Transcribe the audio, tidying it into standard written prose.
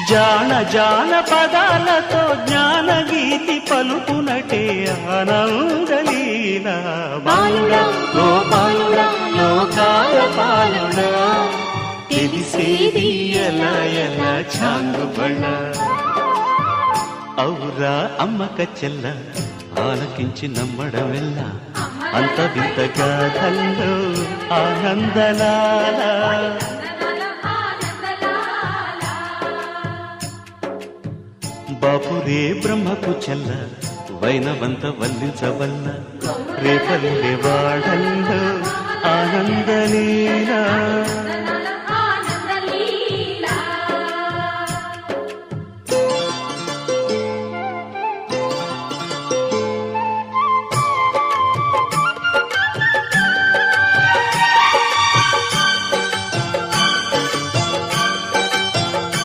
జాన జాన పదాలతో జ్ఞానగీతి పలుకునటే ఆనందలీల బాలుడా గోపాలుడా లోకాల పాలుడా తెలిసేది ఎలా ఎలా చాంగుబళ్ళ ఔరా అమ్మక చెల్ల ఆలకించి నమ్మడమెల్ల అంత వింత గాథల్లో ఆనందలాల బాపురే బ్రహ్మకు చెల్ల వైనవంత వల్లించవల్ల రేపల్లె వాడల్లో ఆనందలీలా